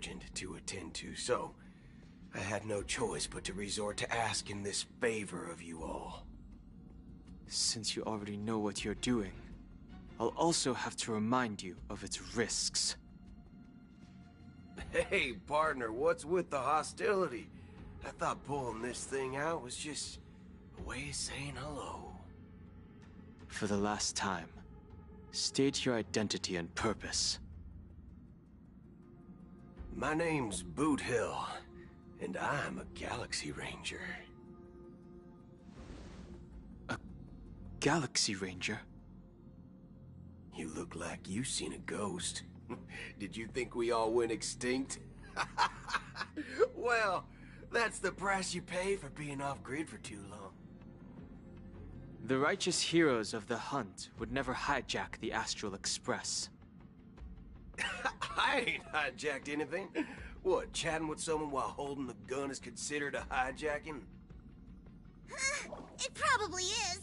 urgent to attend to, so I had no choice but to resort to asking this favor of you all. Since you already know what you're doing, I'll also have to remind you of its risks. Hey, partner, what's with the hostility? I thought pulling this thing out was just a way of saying hello. For the last time, state your identity and purpose. My name's Boot Hill, and I'm a Galaxy Ranger. A Galaxy Ranger? You look like you seen a ghost. Did you think we all went extinct? Well, that's the price you pay for being off-grid for too long. The righteous heroes of the hunt would never hijack the Astral Express. I ain't hijacked anything. What, chatting with someone while holding the gun is considered a hijacking? It probably is.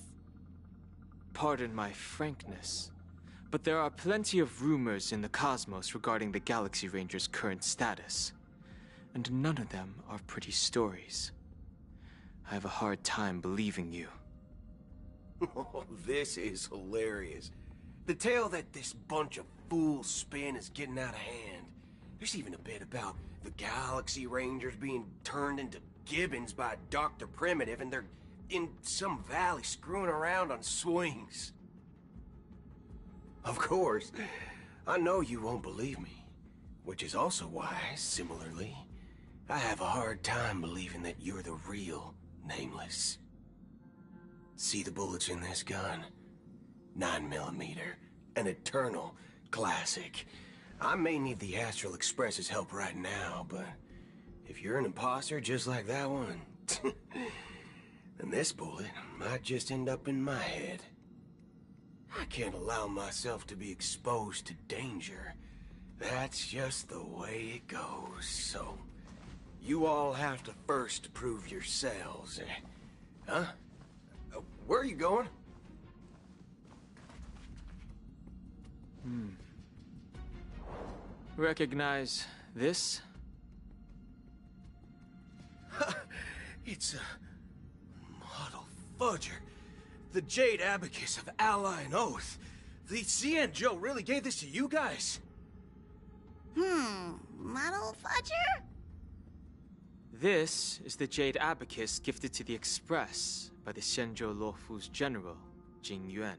Pardon my frankness, but there are plenty of rumors in the cosmos regarding the Galaxy Ranger's current status, and none of them are pretty stories. I have a hard time believing you. Oh, this is hilarious. The tale that this bunch of fools spin is getting out of hand. There's even a bit about the Galaxy Rangers being turned into gibbons by Dr. Primitive, and they're in some valley screwing around on swings. Of course, I know you won't believe me, which is also why, similarly, I have a hard time believing that you're the real Nameless. See the bullets in this gun? 9mm, an eternal classic. I may need the Astral Express's help right now, but if you're an imposter just like that one, then this bullet might just end up in my head. I can't allow myself to be exposed to danger. That's just the way it goes, so you all have to first prove yourselves. Huh? Where are you going? Recognize this? It's a model fudger. The Jade Abacus of Ally and Oath. The CN Joe really gave this to you guys? Model fudger? This is the Jade Abacus gifted to the Express by the Shenzhou Luofu's general, Jing Yuan.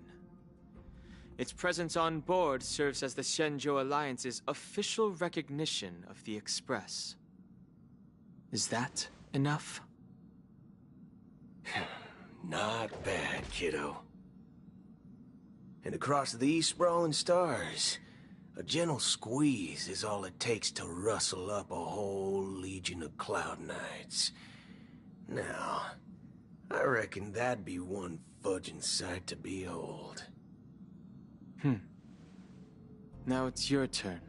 Its presence on board serves as the Shenzhou Alliance's official recognition of the Express. Is that enough? Not bad, kiddo. And across these sprawling stars, a gentle squeeze is all it takes to rustle up a whole legion of Cloud Knights. Now, I reckon that'd be one fudging sight to behold. Now it's your turn.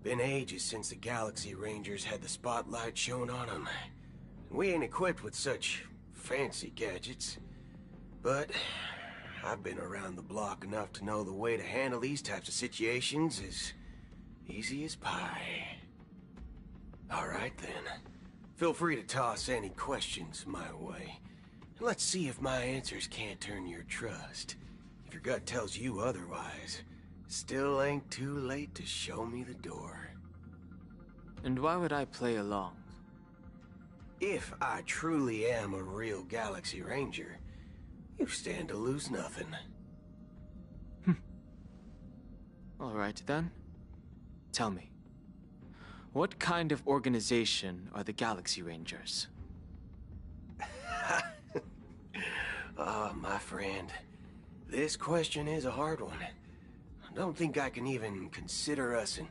Been ages since the Galaxy Rangers had the spotlight shone on them. We ain't equipped with such fancy gadgets. But I've been around the block enough to know the way to handle these types of situations is easy as pie. Alright then. Feel free to toss any questions my way. Let's see if my answers can't turn your trust. If your gut tells you otherwise, still ain't too late to show me the door. And why would I play along? If I truly am a real Galaxy Ranger, you stand to lose nothing. Alright then. Tell me, what kind of organization are the Galaxy Rangers? Oh, my friend. This question is a hard one. I don't think I can even consider us an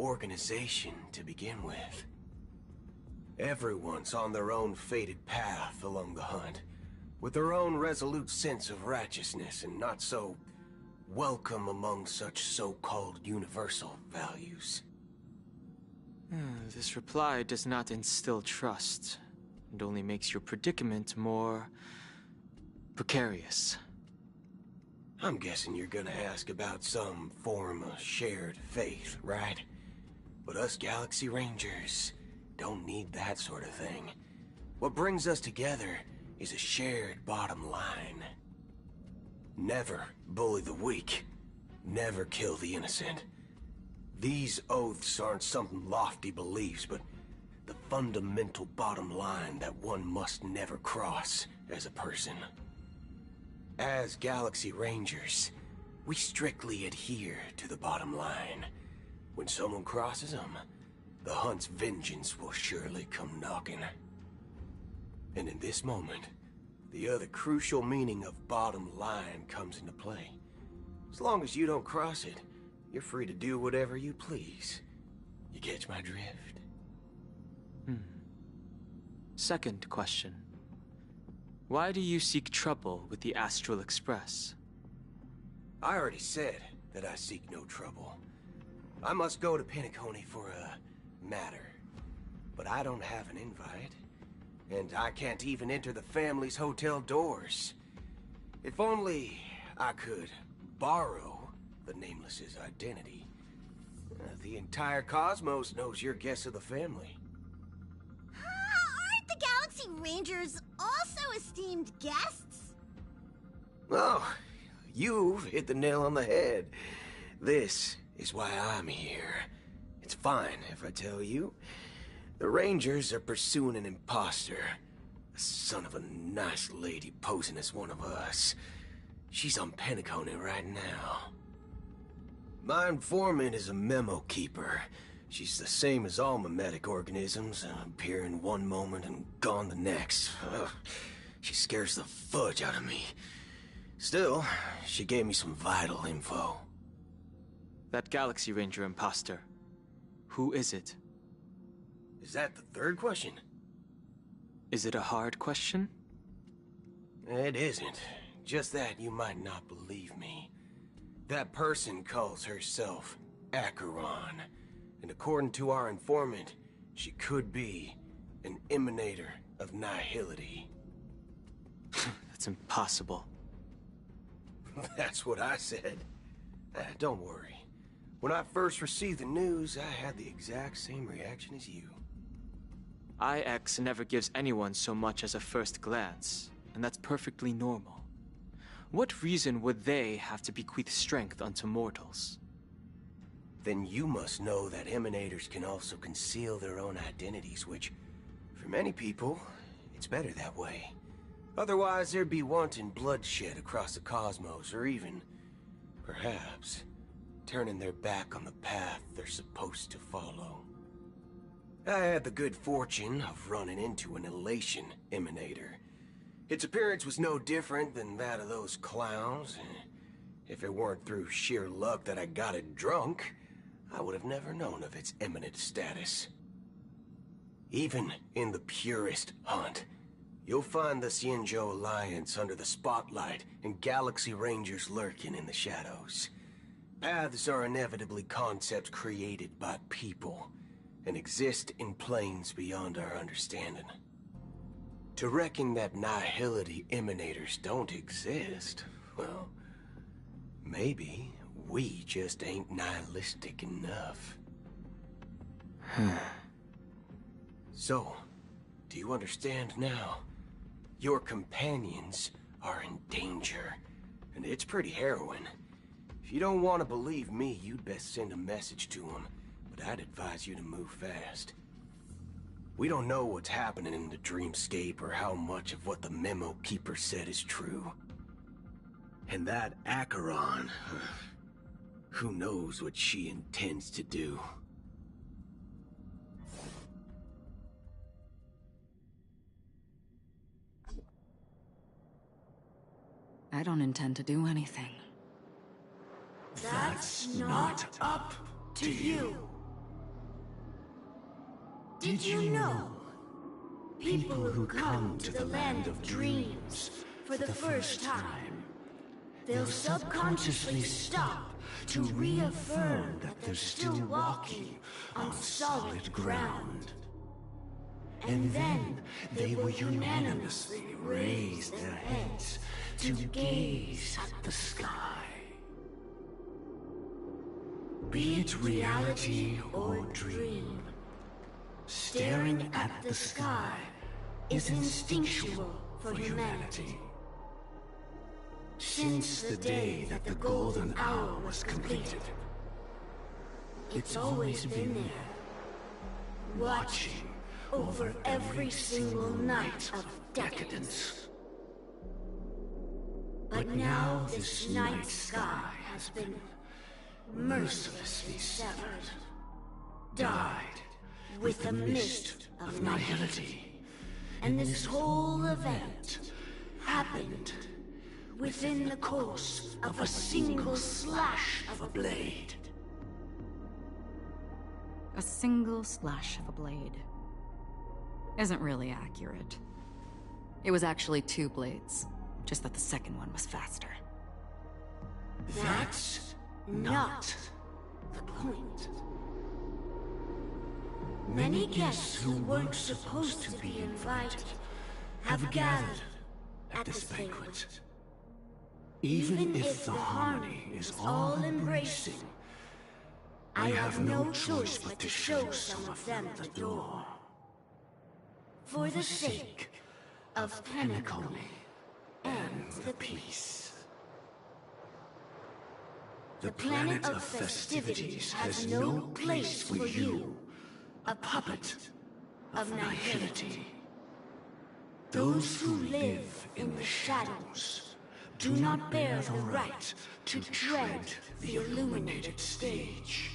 organization to begin with. Everyone's on their own fated path along the hunt, with their own resolute sense of righteousness and not so welcome among such so-called universal values. This reply does not instill trust, and only makes your predicament more precarious. I'm guessing you're gonna ask about some form of shared faith, right? But us Galaxy Rangers don't need that sort of thing. What brings us together is a shared bottom line. Never bully the weak. Never kill the innocent. These oaths aren't some lofty beliefs, but the fundamental bottom line that one must never cross as a person. As Galaxy Rangers, we strictly adhere to the bottom line. When someone crosses them, the hunt's vengeance will surely come knocking. And in this moment, the other crucial meaning of bottom line comes into play. As long as you don't cross it, you're free to do whatever you please. You catch my drift? Second question. Why do you seek trouble with the Astral Express? I already said that I seek no trouble. I must go to Penacony for a matter. But I don't have an invite. And I can't even enter the family's hotel doors. If only I could borrow the Nameless's identity. The entire cosmos knows you're guests of the family. Aren't the Galaxy Rangers also esteemed guests? Oh, you've hit the nail on the head. This is why I'm here. It's fine if I tell you. The Rangers are pursuing an imposter. A son of a nice lady posing as one of us. She's on Penacony right now. My informant is a memo keeper. She's the same as all mimetic organisms, appearing one moment and gone the next. Ugh, she scares the fudge out of me. Still, she gave me some vital info. That Galaxy Ranger imposter. Who is it? Is that the third question? Is it a hard question? It isn't. Just that you might not believe me. That person calls herself Acheron. And according to our informant, she could be an emanator of nihility. That's impossible. That's what I said. Don't worry. When I first received the news, I had the exact same reaction as you. IX never gives anyone so much as a first glance, and that's perfectly normal. What reason would they have to bequeath strength unto mortals? Then you must know that emanators can also conceal their own identities, which, for many people, it's better that way. Otherwise, there'd be wanton bloodshed across the cosmos, or even, perhaps, turning their back on the path they're supposed to follow. I had the good fortune of running into an elation emanator. Its appearance was no different than that of those clowns. If it weren't through sheer luck that I got it drunk, I would have never known of its eminent status. Even in the purest hunt, you'll find the Xianzhou Alliance under the spotlight and Galaxy Rangers lurking in the shadows. Paths are inevitably concepts created by people and exist in planes beyond our understanding. To reckon that nihility emanators don't exist, well, maybe we just ain't nihilistic enough. So, do you understand now? Your companions are in danger, and it's pretty harrowing. If you don't want to believe me, you'd best send a message to them, but I'd advise you to move fast. We don't know what's happening in the dreamscape or how much of what the memo keeper said is true. And that Acheron, who knows what she intends to do. I don't intend to do anything. That's not up to you. Did you know? People who come to the land of dreams for the first time, they'll subconsciously stop to reaffirm that they're still walking on solid ground. And then they will unanimously raise their heads to gaze at the sky. Be it reality or dream, staring at the sky is instinctual for humanity. Since the day that the golden hour was completed, it's always been there, watching over every single night of decadence. But now this night sky has been mercilessly severed, dyed with the mist of nihility. And this whole event happened within the course of a single slash of a blade. A single slash of a blade isn't really accurate. It was actually 2 blades, just that the second one was faster. That's not the point. Many guests who weren't supposed to be invited have gathered at this banquet. Even if the harmony is all-embracing, I have no choice but to show some of them the door. For the sake of Penacony and the peace. The planet of festivities has no place for you, a puppet of nihility. Those who live in the shadows do not bear the right to tread the illuminated stage.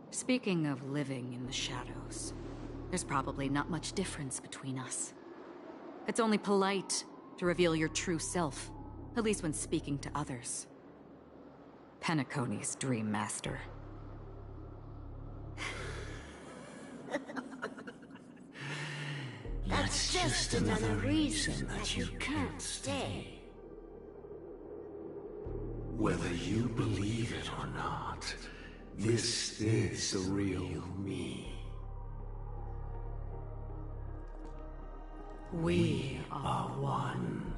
Speaking of living in the shadows, there's probably not much difference between us. It's only polite to reveal your true self, at least when speaking to others. Penacony's Dream Master. That's just another reason that you can't stay. Whether you believe it or not, this is the real me. We are one.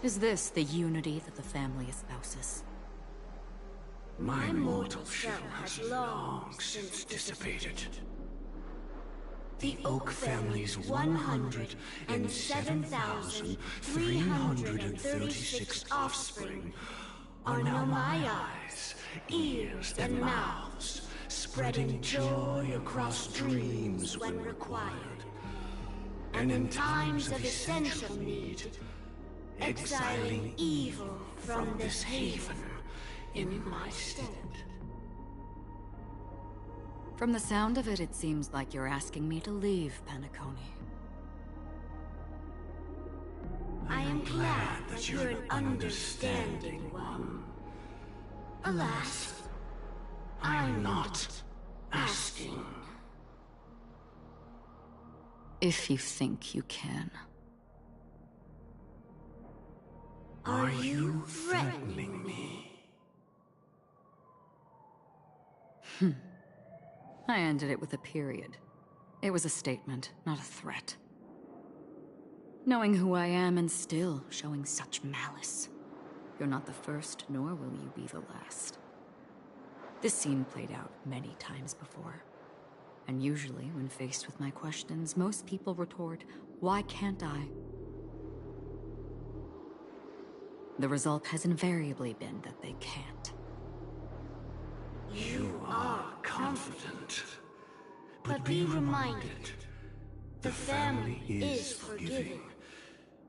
Is this the unity that the family espouses? My mortal shell has long since dissipated. The Oak family's 107,336 offspring are now my eyes, ears, and mouths, spreading joy across dreams when required, and in times of essential need, exiling evil from this haven in my stead. From the sound of it, it seems like you're asking me to leave Penacony. I am glad that you're an understanding one. Alas, I'm not asking. If you think you can. Are you threatening me? I ended it with a period. It was a statement, not a threat. Knowing who I am and still showing such malice. You're not the first, nor will you be the last. This scene played out many times before. And usually, when faced with my questions, most people retort, "Why can't I?" The result has invariably been that they can't. You are confident. But be reminded, the family is forgiving,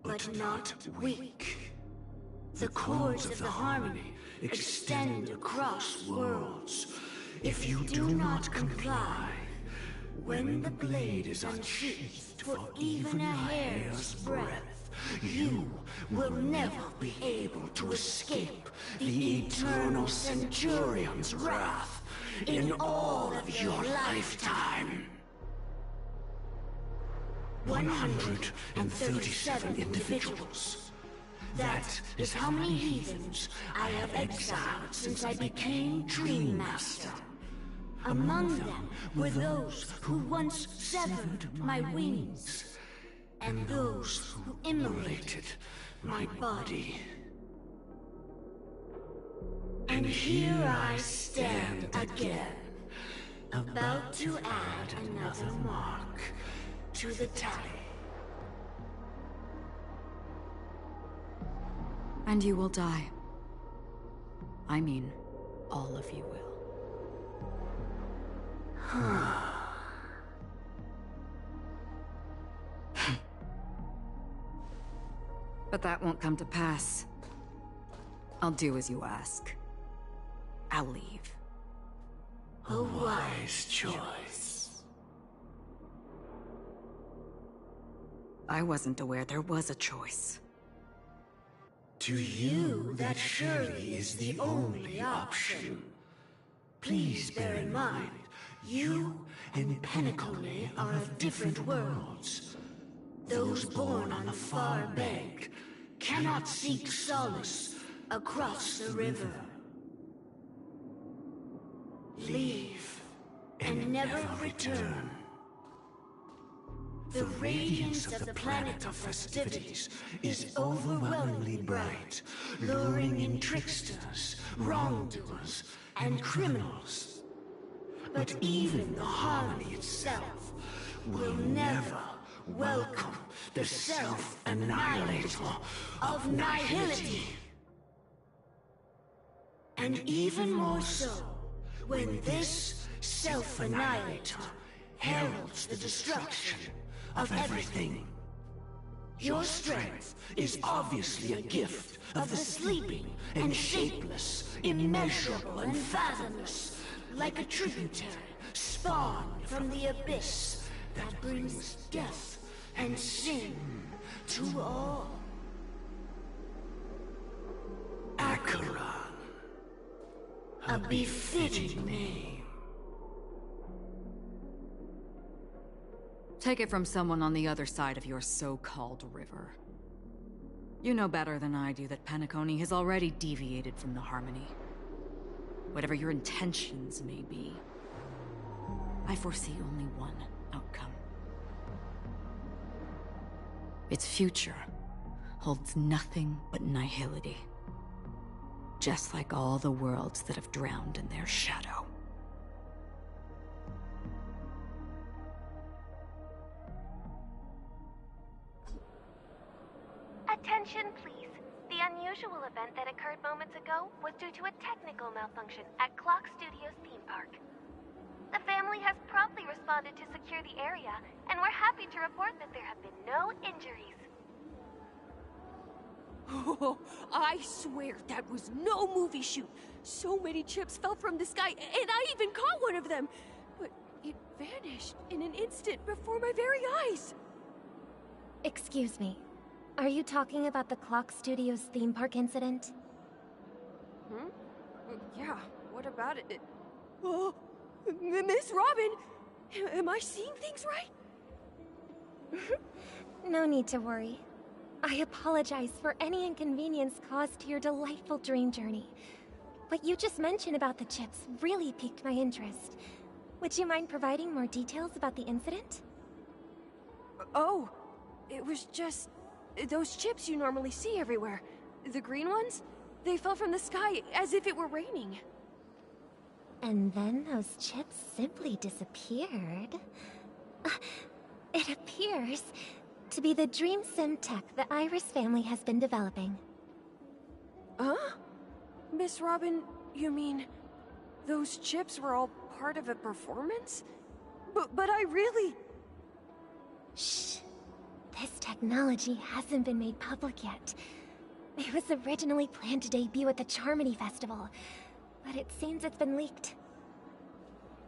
but not weak. The cords of the harmony extend across worlds. If you do not comply, when the blade is unsheathed for even a hair's breadth, you will never be able to escape the eternal Centurion's wrath in all of your lifetime. 137 individuals. That is how many heathens I have exiled since I became Dream Master. Among them were those who once severed my wings, and those who immolated my body. And here I stand again, about to add another mark to the tally. And you will die. I mean, all of you will. But that won't come to pass. I'll do as you ask. I'll leave. A wise choice. I wasn't aware there was a choice. To you, that surely is the only option. Please bear in mind, you and Penacony are of different worlds. Those born on the far bank cannot seek solace across the river. Leave and never return. The radiance of the planet of festivities is overwhelmingly bright, luring in tricksters, wrongdoers, and criminals. But even the harmony itself will never welcome the self-annihilator of nihility. And even more so, when this self-annihilator heralds the destruction of everything. Your strength is obviously a gift of the sleeping and shapeless, immeasurable and fathomless, like a tributary spawned from the abyss that brings death and sin to all. Acheron, a befitting name. Take it from someone on the other side of your so-called river. You know better than I do that Penacony has already deviated from the harmony. Whatever your intentions may be, I foresee only one outcome. Its future holds nothing but nihility. Just like all the worlds that have drowned in their shadow. Attention, please. The unusual event that occurred moments ago was due to a technical malfunction at Clock Studios theme park. The family has promptly responded to secure the area, and we're happy to report that there have been no injuries. Oh, I swear that was no movie shoot. So many chips fell from the sky, and I even caught one of them. But it vanished in an instant before my very eyes. Excuse me. Are you talking about the Clock Studios theme park incident? Hmm? Yeah, what about it? Oh, Miss Robin! Am I seeing things right? No need to worry. I apologize for any inconvenience caused to your delightful dream journey. What you just mentioned about the chips really piqued my interest. Would you mind providing more details about the incident? Oh, it was just... those chips you normally see everywhere. The green ones? They fell from the sky as if it were raining. And then those chips simply disappeared. It appears to be the dream sim tech the Iris family has been developing. Huh? Miss Robin, you mean those chips were all part of a performance? But I really... Shh. This technology hasn't been made public yet. It was originally planned to debut at the Charmony Festival, but it seems it's been leaked.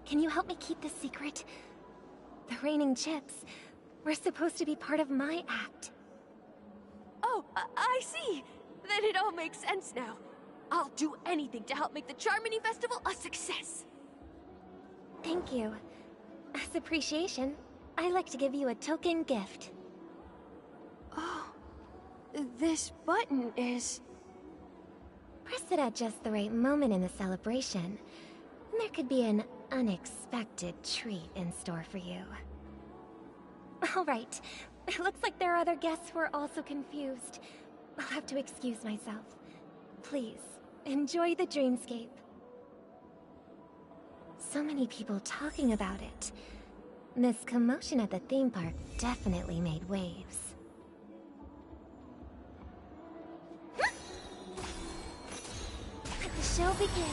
Can you help me keep this secret? The raining chips were supposed to be part of my act. Oh, I see. Then it all makes sense now. I'll do anything to help make the Charmony Festival a success. Thank you. As appreciation, I'd like to give you a token gift. Oh, this button is... Press it at just the right moment in the celebration, and there could be an unexpected treat in store for you. All right. It looks like there are other guests who are also confused. I'll have to excuse myself. Please, enjoy the dreamscape. So many people talking about it. This commotion at the theme park definitely made waves. Let the show begin.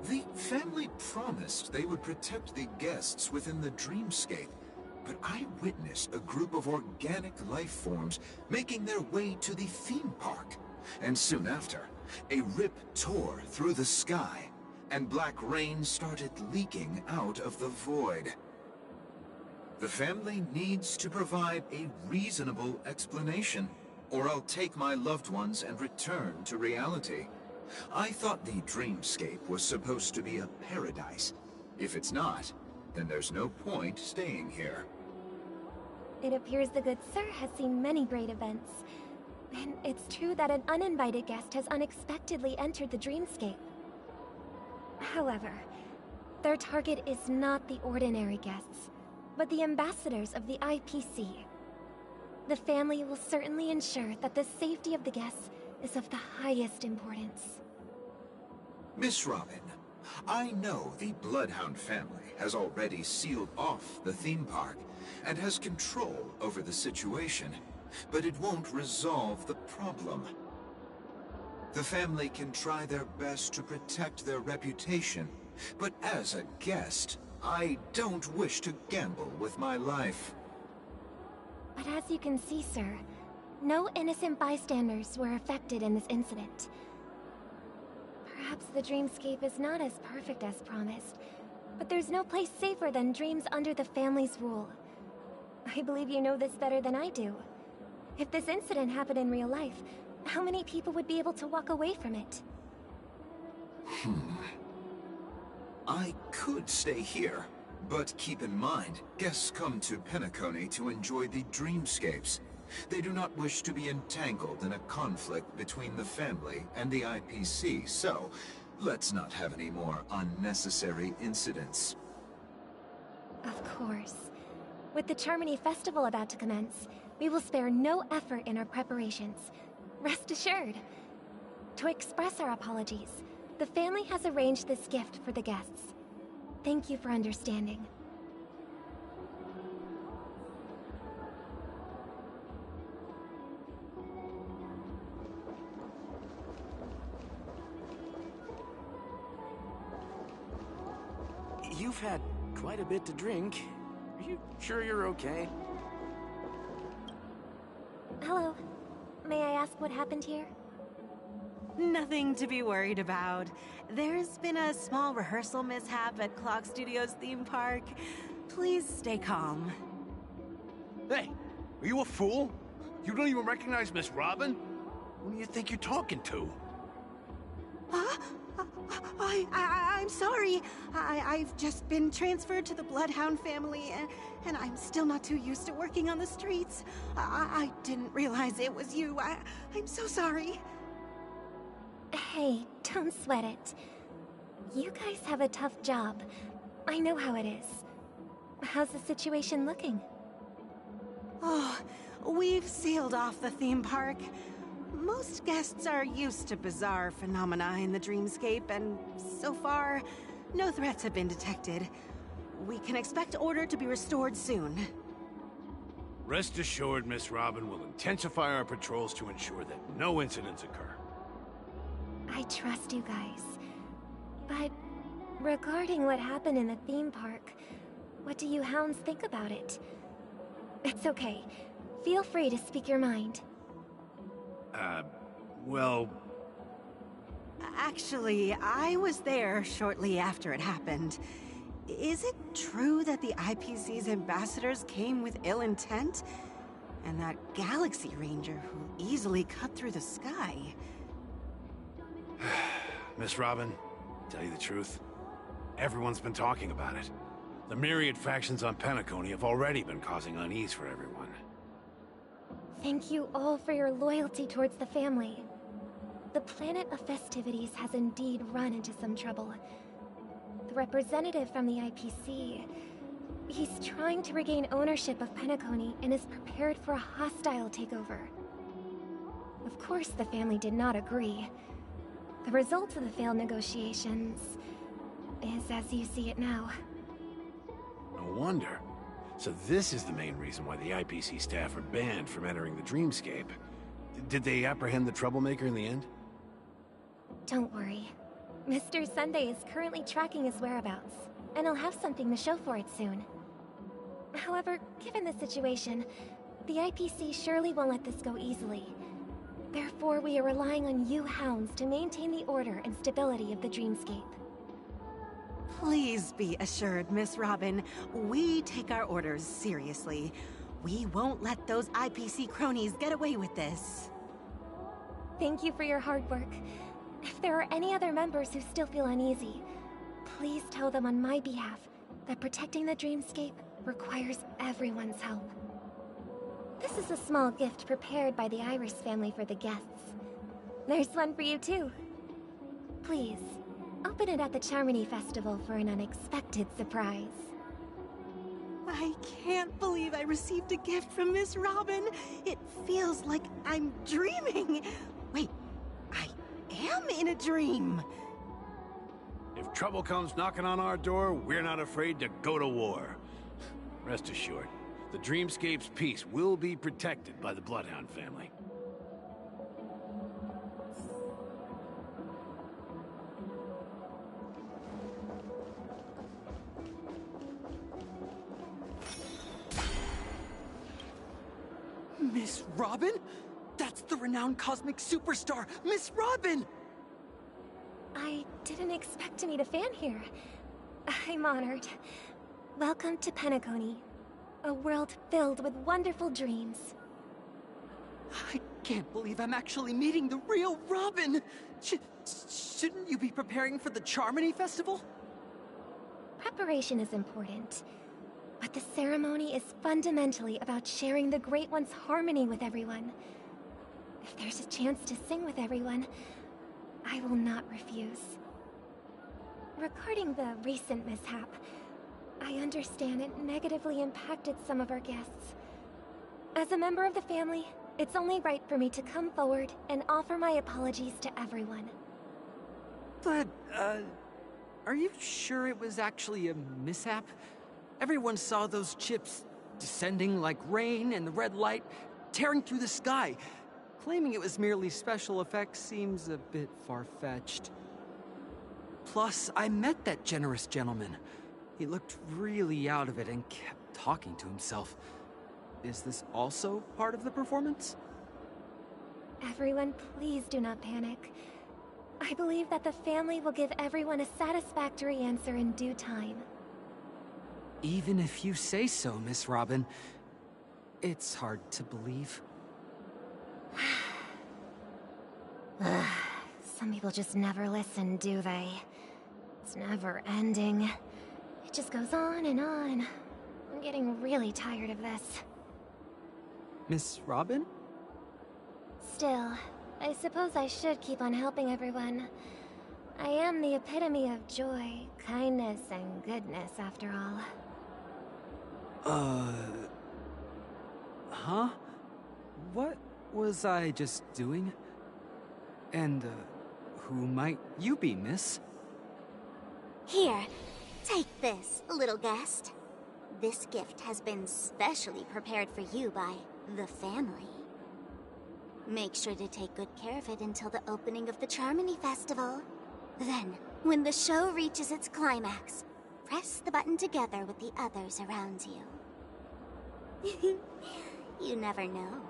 The family promised they would protect the guests within the dreamscape, but I witnessed a group of organic life forms making their way to the theme park. And soon after, a rip tore through the sky, and black rain started leaking out of the void. The family needs to provide a reasonable explanation, or I'll take my loved ones and return to reality. I thought the dreamscape was supposed to be a paradise. If it's not, then there's no point staying here. It appears the good sir has seen many great events. And it's true that an uninvited guest has unexpectedly entered the dreamscape. However, their target is not the ordinary guests, but the ambassadors of the IPC. The family will certainly ensure that the safety of the guests is of the highest importance. Miss Robin, I know the Bloodhound family has already sealed off the theme park and has control over the situation, but it won't resolve the problem. The family can try their best to protect their reputation, but as a guest, I don't wish to gamble with my life. But as you can see, sir, no innocent bystanders were affected in this incident. Perhaps the dreamscape is not as perfect as promised, but there's no place safer than dreams under the family's rule. I believe you know this better than I do. If this incident happened in real life, how many people would be able to walk away from it? I could stay here, but keep in mind, guests come to Penacony to enjoy the dreamscapes. They do not wish to be entangled in a conflict between the family and the IPC, so let's not have any more unnecessary incidents. Of course. With the Charmony Festival about to commence, we will spare no effort in our preparations. Rest assured. To express our apologies, the family has arranged this gift for the guests. Thank you for understanding. You've had quite a bit to drink. Are you sure you're okay? Hello. May I ask what happened here? Nothing to be worried about. There's been a small rehearsal mishap at Clock Studios theme park. Please stay calm. Hey, are you a fool? You don't even recognize Miss Robin? Who do you think you're talking to? Huh? I'm sorry. I've just been transferred to the Bloodhound family, and I'm still not too used to working on the streets. I didn't realize it was you. I'm so sorry. Hey, don't sweat it. You guys have a tough job. I know how it is. How's the situation looking? Oh, we've sealed off the theme park. Most guests are used to bizarre phenomena in the dreamscape, and so far, no threats have been detected. We can expect order to be restored soon. Rest assured, Miss Robin will intensify our patrols to ensure that no incidents occur. I trust you guys. But regarding what happened in the theme park, what do you hounds think about it? It's okay. Feel free to speak your mind. Well... Actually, I was there shortly after it happened. Is it true that the IPC's ambassadors came with ill intent? And that Galaxy Ranger who easily cut through the sky. Miss Robin, tell you the truth, everyone's been talking about it. The myriad factions on Penacony have already been causing unease for everyone. Thank you all for your loyalty towards the family. The planet of festivities has indeed run into some trouble. The representative from the IPC... he's trying to regain ownership of Penacony and is prepared for a hostile takeover. Of course, the family did not agree. The result of the failed negotiations is as you see it now. No wonder. So this is the main reason why the IPC staff are banned from entering the Dreamscape. Did they apprehend the troublemaker in the end? Don't worry. Mr. Sunday is currently tracking his whereabouts, and he'll have something to show for it soon. However, given the situation, the IPC surely won't let this go easily. Therefore, we are relying on you hounds to maintain the order and stability of the Dreamscape. Please be assured, Miss Robin, we take our orders seriously. We won't let those IPC cronies get away with this. Thank you for your hard work. If there are any other members who still feel uneasy, please tell them on my behalf that protecting the Dreamscape requires everyone's help. This is a small gift prepared by the Iris family for the guests. There's one for you too. Please, open it at the Charmony Festival for an unexpected surprise. I can't believe I received a gift from Miss Robin. It feels like I'm dreaming. Wait, I am in a dream. If trouble comes knocking on our door, we're not afraid to go to war. Rest assured, the Dreamscape's peace will be protected by the Bloodhound family. Miss Robin? That's the renowned cosmic superstar, Miss Robin! I didn't expect to meet a fan here. I'm honored. Welcome to Penacony, a world filled with wonderful dreams. I can't believe I'm actually meeting the real Robin! Shouldn't you be preparing for the Charmony Festival? Preparation is important, but the ceremony is fundamentally about sharing the Great One's harmony with everyone. If there's a chance to sing with everyone, I will not refuse. Regarding the recent mishap, I understand it negatively impacted some of our guests. As a member of the family, it's only right for me to come forward and offer my apologies to everyone. But, are you sure it was actually a mishap? Everyone saw those chips descending like rain and the red light tearing through the sky. Claiming it was merely special effects seems a bit far-fetched. Plus, I met that generous gentleman. He looked really out of it and kept talking to himself. Is this also part of the performance? Everyone, please do not panic. I believe that the family will give everyone a satisfactory answer in due time. Even if you say so, Miss Robin, it's hard to believe. Some people just never listen, do they? It's never ending. It just goes on and on. I'm getting really tired of this. Miss Robin? Still, I suppose I should keep on helping everyone. I am the epitome of joy, kindness, and goodness, after all. Huh? What was I just doing? And, who might you be, miss? Here, take this, little guest. This gift has been specially prepared for you by the family. Make sure to take good care of it until the opening of the Charmony Festival. Then, when the show reaches its climax, press the button together with the others around you. You never know.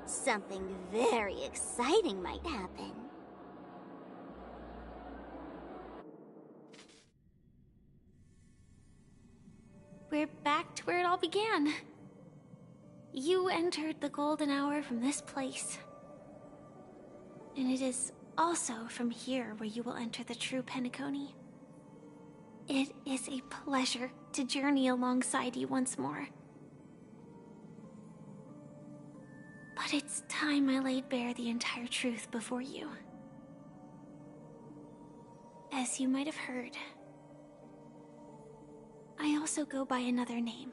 Something very exciting might happen. We're back to where it all began. you entered the golden hour from this place. And it is also from here where you will enter the true Penacony. It is a pleasure to journey alongside you once more. But it's time I laid bare the entire truth before you. As you might have heard, I also go by another name.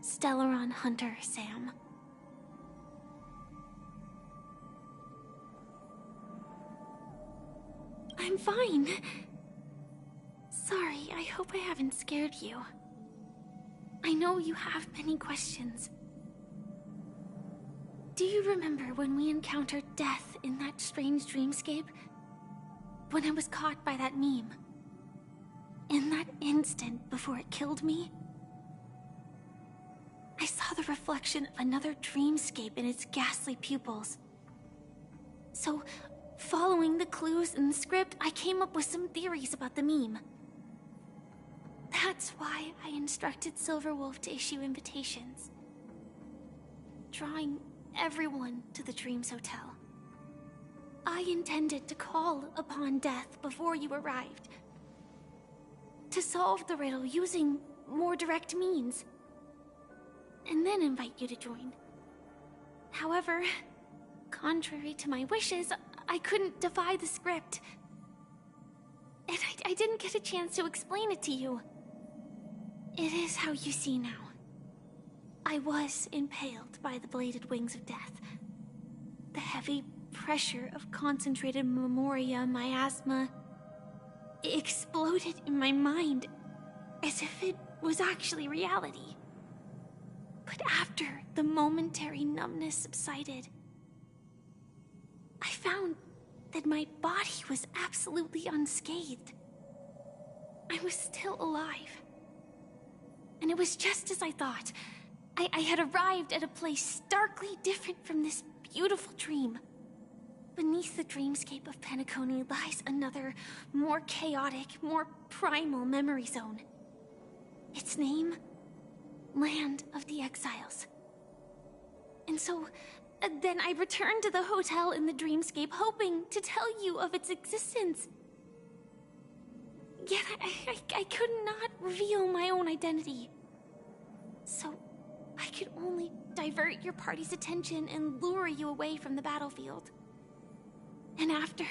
Stellaron Hunter Sam. I'm fine. Sorry, I hope I haven't scared you. I know you have many questions. Do you remember when we encountered death in that strange dreamscape? When I was caught by that meme? In that instant before it killed me? I saw the reflection of another dreamscape in its ghastly pupils. So, following the clues in the script, I came up with some theories about the meme. That's why I instructed Silverwolf to issue invitations, drawing everyone to the Dreams Hotel. I intended to call upon death before you arrived, to solve the riddle using more direct means, and then invite you to join. However, contrary to my wishes, I couldn't defy the script. And I didn't get a chance to explain it to you. It is how you see now. I was impaled by the bladed wings of death. The heavy pressure of concentrated memoria miasma exploded in my mind as if it was actually reality. But after the momentary numbness subsided, I found that my body was absolutely unscathed. I was still alive. And it was just as I thought. I had arrived at a place starkly different from this beautiful dream. Beneath the dreamscape of Penacony lies another, more chaotic, more primal memory zone. Its name? Land of the Exiles. And so, then I returned to the hotel in the dreamscape, hoping to tell you of its existence. Yet I could not reveal my own identity. So, I could only divert your party's attention and lure you away from the battlefield. And after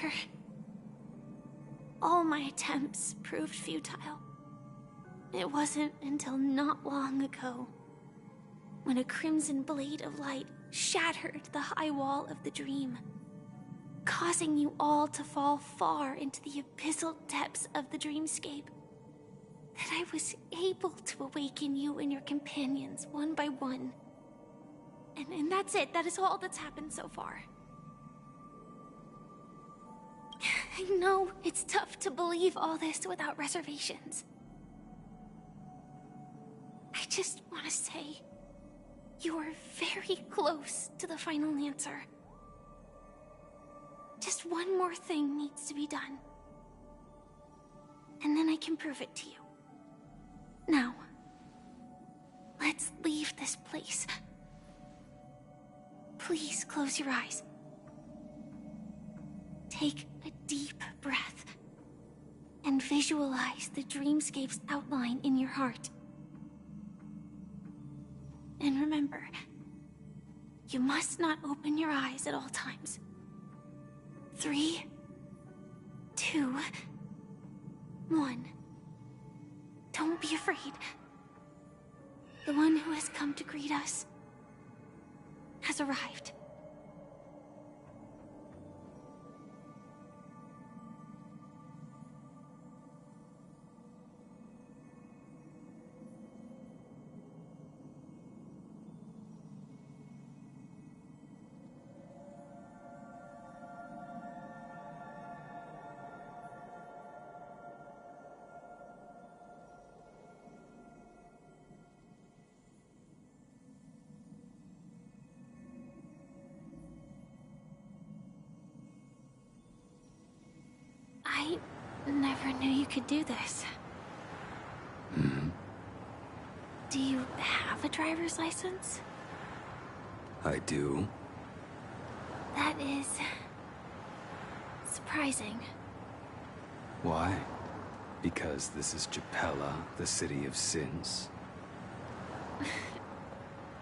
all my attempts proved futile, it wasn't until not long ago when a crimson blade of light shattered the high wall of the dream, causing you all to fall far into the abyssal depths of the dreamscape, that I was able to awaken you and your companions one by one. And that's it. That is all that's happened so far. I know it's tough to believe all this without reservations. I just want to say, you are very close to the final answer. Just one more thing needs to be done. And then I can prove it to you. Now, let's leave this place. Please close your eyes. Take a deep breath and visualize the dreamscape's outline in your heart. And remember, you must not open your eyes at all times. 3, 2, 1. Don't be afraid. The one who has come to greet us has arrived. I never knew you could do this. Do you have a driver's license? I do. That is... surprising. Why? Because this is Japella, the city of sins?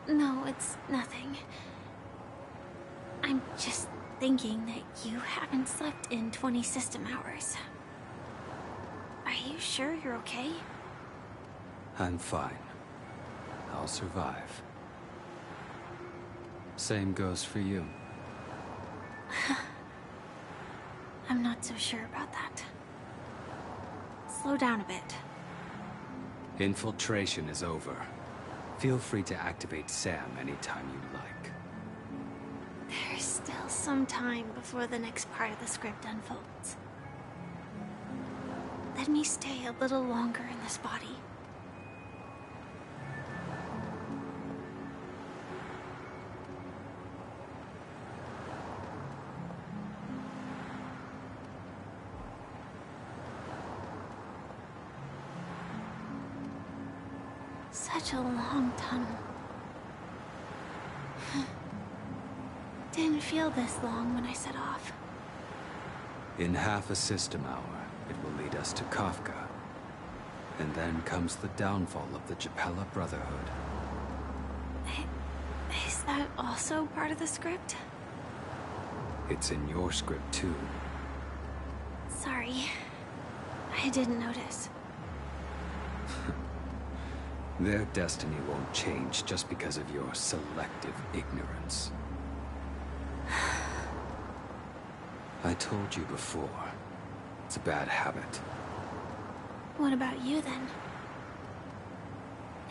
No, it's nothing. I'm just thinking that you haven't slept in 20 system hours. Are you sure you're okay? I'm fine. I'll survive. Same goes for you. I'm not so sure about that. Slow down a bit. Infiltration is over. Feel free to activate Sam anytime you like. There's still some time before the next part of the script unfolds. Let me stay a little longer in this body. Such a long tunnel. Didn't feel this long when I set off. In half a system hour, it will lead us to Kafka. And then comes the downfall of the Japella Brotherhood. Is that also part of the script? It's in your script too. Sorry. I didn't notice. Their destiny won't change just because of your selective ignorance. I told you before, it's a bad habit. What about you then?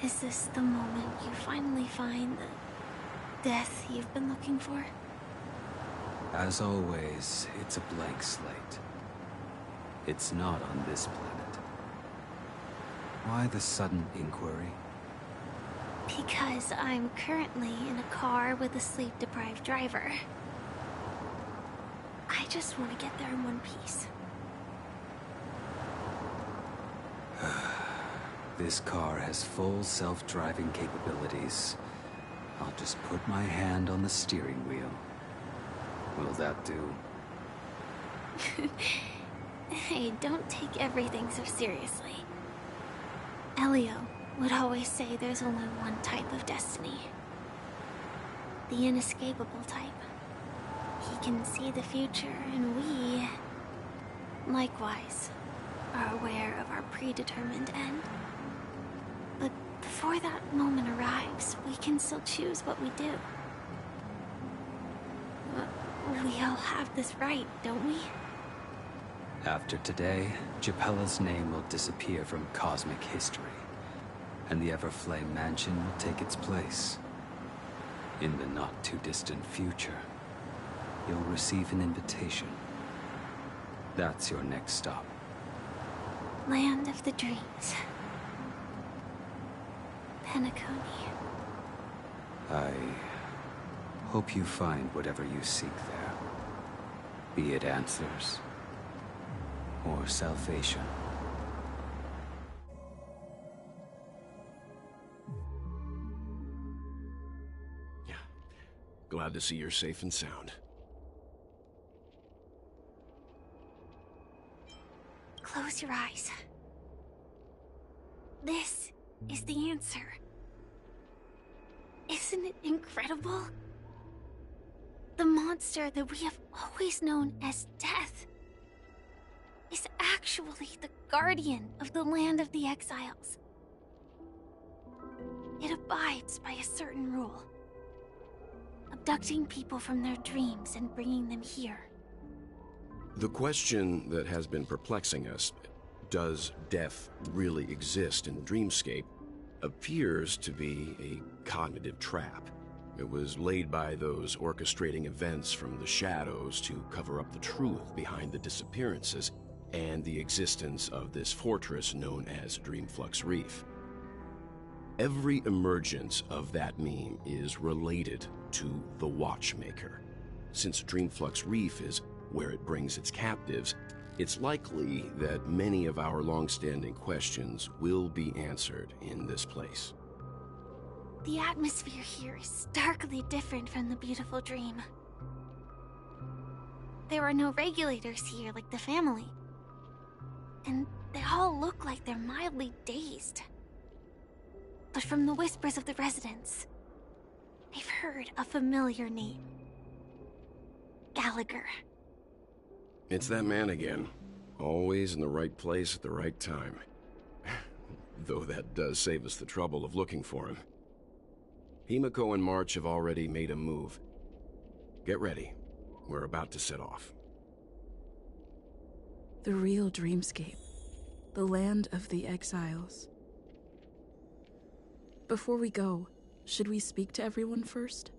Is this the moment you finally find the death you've been looking for? As always, it's a blank slate. It's not on this planet. Why the sudden inquiry? Because I'm currently in a car with a sleep-deprived driver. I just want to get there in one piece. This car has full self-driving capabilities. I'll just put my hand on the steering wheel. Will that do? Hey, don't take everything so seriously. Elio would always say there's only one type of destiny. The inescapable type. He can see the future, and we, likewise, are aware of our predetermined end. But before that moment arrives, we can still choose what we do. We all have this right, don't we? After today, Japella's name will disappear from cosmic history, and the Everflame Mansion will take its place. In the not-too-distant future, you'll receive an invitation. That's your next stop. Land of the Dreams. Penacony. I hope you find whatever you seek there. Be it answers or salvation. Yeah. Glad to see you're safe and sound. Close your eyes. This is the answer. Isn't it incredible? The monster that we have always known as Death is actually the guardian of the land of the exiles. It abides by a certain rule. Abducting people from their dreams and bringing them here. The question that has been perplexing us, does death really exist in the dreamscape, appears to be a cognitive trap. It was laid by those orchestrating events from the shadows to cover up the truth behind the disappearances and the existence of this fortress known as Dreamflux Reef. Every emergence of that meme is related to the Watchmaker. Since Dreamflux Reef is where it brings its captives, it's likely that many of our long-standing questions will be answered in this place. The atmosphere here is starkly different from the beautiful dream. There are no regulators here like the family. And they all look like they're mildly dazed. But from the whispers of the residents, I've heard a familiar name. Gallagher. It's that man again. Always in the right place at the right time. Though that does save us the trouble of looking for him. Himiko and March have already made a move. Get ready. We're about to set off. The real dreamscape. The land of the exiles. Before we go, should we speak to everyone first?